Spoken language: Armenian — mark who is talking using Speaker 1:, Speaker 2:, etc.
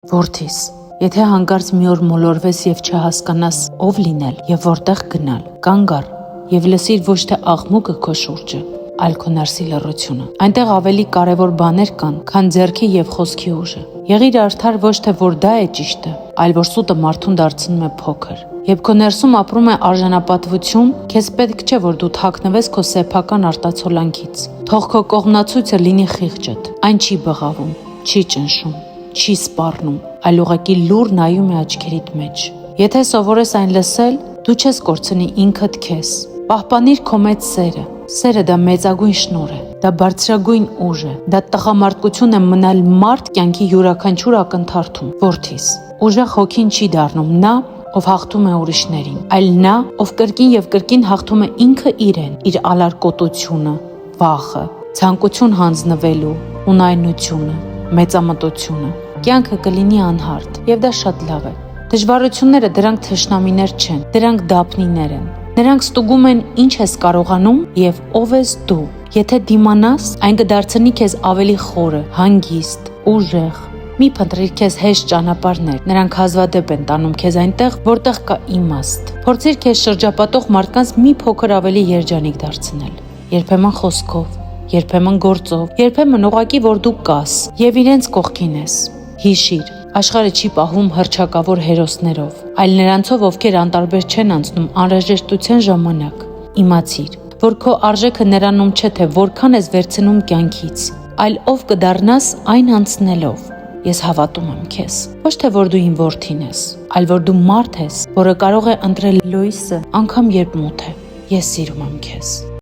Speaker 1: Որդիս, եթե հանկարծ մի օր մոլորվես և չհասկանաս ով լինել և որտեղ գնալ, կանգ առ և լսիր ոչ թե աղմուկը քո շուրջը, այլ քո ներսի լռությունը։ Այնտեղ ավելի կարևոր բաներ կան, քան ձեռքի և խոսքի ուժը։ Եղիր արդար ոչ թե որ դա է ճիշտը, այլ որ սուտը մարդուն դարձնում է փոքր։ Երբ քո ներսում ապրում է արժանապատվություն, քեզ պետք չէ որ դու թաքնվես քո սեփական արտացոլանքից։ Թող քո կողմնացույցը լինի խիղճդ, այն չի բղավում, չի ճնշում, չի սպառնում, այլ ուղղակի լուռ նայում է աչքերիդ մեջ։ Եթե սովորես այն լսել, դու չես կորցնի ինքդ քեզ։ Պահպանիր քո մեծ սերը։ Սերը դա մեծագույն շնորհ է, դա բարձրագույն ուժ է, դա տղամարդկություն է մնալ մարդ կյանքի յուրաքանչյուր ակնթարթում։ Որդիս, ուժեղ հոգին չի դառնում նա, ով հաղթում է ուրիշներին, այլ նա, ով կրկին և կրկին հաղթում է ինքը իրեն, իր ալարկոտությունը, վախը, ցանկություն հանձնվելու, ունայնությունը, մեծամտությունը։ Կյանքը կլինի անհարթ, և դա շատ լավ է։ Դժվարությունները դրանք թշնամիներ չեն, դրանք դափնիներ են։ Նրանք ստուգում են ինչ ես կարողանում և ով ես դու։ Եթե դիմանաս, այն կդարձնի քեզ ավելի խորը, հանգիստ, ուժեղ։ Մի փնտրիր քեզ հեշտ ճանապարհներ, նրանք հազվադեպ են տանում քեզ այնտեղ, որտեղ կա իմաստ։ Փորձիր քեզ շրջապատող մարդկանց մի փոքր ավելի երջանիկ դարձնել։ Երբեմն խոսքով, երբեմն գործով, երբեմն ուղղակի որ դու կաս և իրենց կողքին ես։ Հիշիր, աշխարհը չի պահվում հռչակավոր հերոսներով, այլ նրանցով, ովքեր անտարբեր չեն անցնում անհրաժեշտության ժամանակ։ Իմացիր, որ քո արժեքը նրանում չէ, թե որքան ես վերցնում կյանքից, այլ ով կդառնաս այն անցնելով։ Ես հավատում եմ քեզ։ Ոչ թե որ դու իմ որդին ես, այլ որ դու մարդ ես, որը կարող է ընտրել լույսը, անգամ երբ մութ է։ Ես սիրում եմ քեզ։